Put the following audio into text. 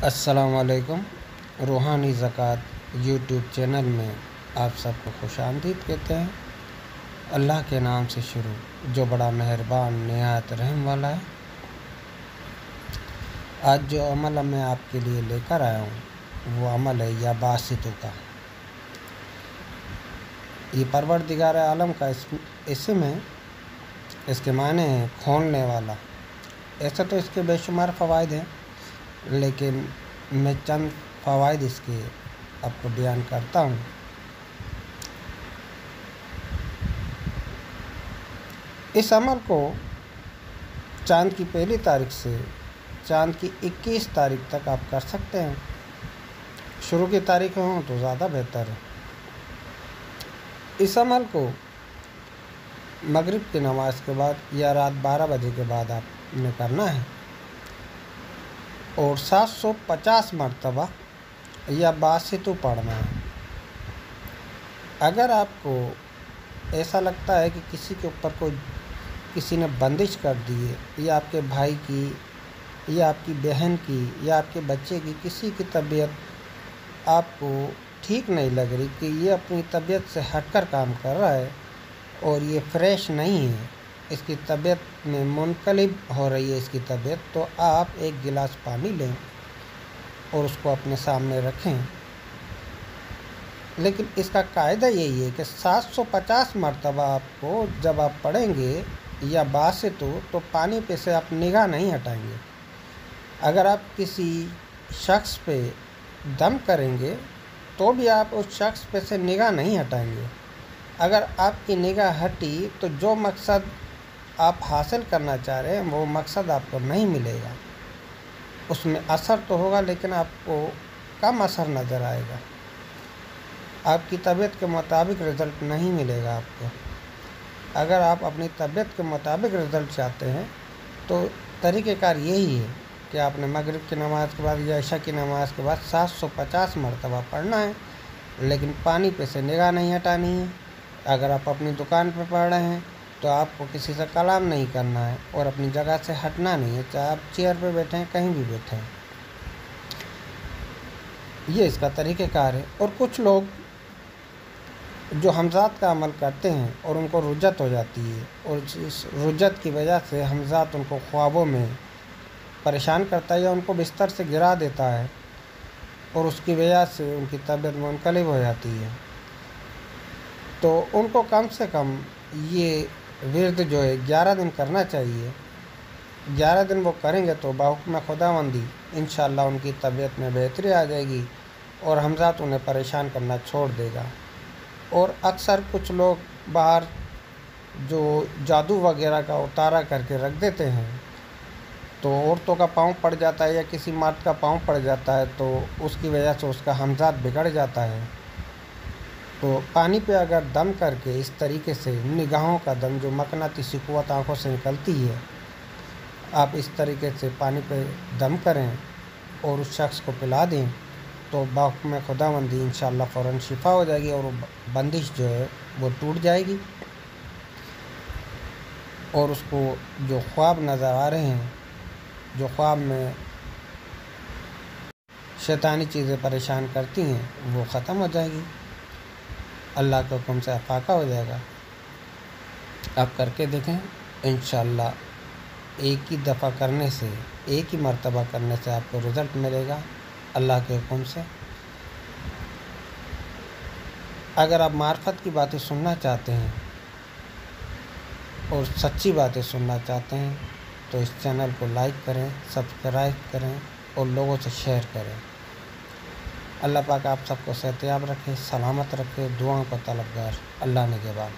अस्सलाम वालेकुम। रूहानी ज़कात यूट्यूब चैनल में आप सबको खुशामदीद कहते हैं। अल्लाह के नाम से शुरू, जो बड़ा मेहरबान निहायत रहम वाला है। आज जो अमल मैं आपके लिए लेकर आया हूँ वो अमल है या बासितों का। ये परवरदिगार आलम का इसम है। इसके माने हैं खोलने वाला। ऐसे तो इसके बेशुमार फ़वाइद हैं, लेकिन मैं चंद फ़वाइद इसके आपको बयान करता हूँ। इस अमल को चाँद की पहली तारीख से चाँद की 21 तारीख तक आप कर सकते हैं। शुरू की तारीख हो तो ज़्यादा बेहतर है। इस अमल को मगरिब की नमाज के बाद या रात 12 बजे के बाद आपने करना है और 750 मरतबा या बासितु पढ़ना है। अगर आपको ऐसा लगता है कि किसी के ऊपर किसी ने बंदिश कर दी है, या आपके भाई की या आपकी बहन की या आपके बच्चे की किसी की तबीयत आपको ठीक नहीं लग रही कि ये अपनी तबीयत से हटकर काम कर रहा है और ये फ्रेश नहीं है, इसकी तबीयत में मुनकलिब हो रही है इसकी तबीयत, तो आप एक गिलास पानी लें और उसको अपने सामने रखें। लेकिन इसका कायदा यही है कि 750 मरतबा आपको जब आप पढ़ेंगे या बासितु तो पानी पे से आप निगाह नहीं हटाएंगे। अगर आप किसी शख्स पे दम करेंगे तो भी आप उस शख्स पे से निगाह नहीं हटाएंगे। अगर आपकी निगाह हटी तो जो मकसद आप हासिल करना चाह रहे हैं वो मकसद आपको नहीं मिलेगा। उसमें असर तो होगा लेकिन आपको कम असर नज़र आएगा। आपकी तबीयत के मुताबिक रिज़ल्ट नहीं मिलेगा आपको। अगर आप अपनी तबीयत के मुताबिक रिज़ल्ट चाहते हैं तो तरीक़ेकार यही है कि आपने मगरिब की नमाज़ के बाद या इशा की नमाज़ के बाद 750 मरतबा पढ़ना है, लेकिन पानी पे से निगाह नहीं हटानी है। अगर आप अपनी दुकान पे पढ़ रहे हैं तो आपको किसी से कलाम नहीं करना है और अपनी जगह से हटना नहीं है, चाहे आप चेयर पे बैठे हैं, कहीं भी बैठे हैं। ये इसका तरीक़ेकार है। और कुछ लोग जो हमज़ात का अमल करते हैं और उनको रुजत हो जाती है और इस रुजत की वजह से हमज़ात उनको ख्वाबों में परेशान करता है या उनको बिस्तर से गिरा देता है और उसकी वजह से उनकी तबीयत मुनकलिब हो जाती है, तो उनको कम से कम ये विर्द जो है 11 दिन करना चाहिए। 11 दिन वो करेंगे तो बाहुक्म खुदावंदी इंशाअल्लाह उनकी तबीयत में बेहतरी आ जाएगी और हमज़ात उन्हें परेशान करना छोड़ देगा। और अक्सर कुछ लोग बाहर जो जादू वगैरह का उतारा करके रख देते हैं, तो औरतों का पाँव पड़ जाता है या किसी मर्द का पाँव पड़ जाता है तो उसकी वजह से उसका हमज़ात बिगड़ जाता है। तो पानी पे अगर दम करके इस तरीके से निगाहों का दम, जो मकनातीसी क़ुव्वत आँखों से निकलती है, आप इस तरीके से पानी पे दम करें और उस शख्स को पिला दें तो बाहुक्म खुदावंदी इंशाअल्लाह फ़ौरन शिफा हो जाएगी और बंदिश जो है वो टूट जाएगी। और उसको जो ख्वाब नज़र आ रहे हैं, जो ख्वाब में शैतानी चीज़ें परेशान करती हैं, वो ख़त्म हो जाएगी। अल्लाह के हुक्म से अफाका हो जाएगा। आप करके देखें, इंशाअल्लाह एक ही दफ़ा करने से, एक ही मर्तबा करने से आपको रिज़ल्ट मिलेगा अल्लाह के हुक्म से। अगर आप मार्फत की बातें सुनना चाहते हैं और सच्ची बातें सुनना चाहते हैं तो इस चैनल को लाइक करें, सब्सक्राइब करें और लोगों से शेयर करें। अल्लाह पाक आप सबको सेहतयाब रखे, सलामत रखे। दुआओं का तलबगार अल्लाह निगहबान।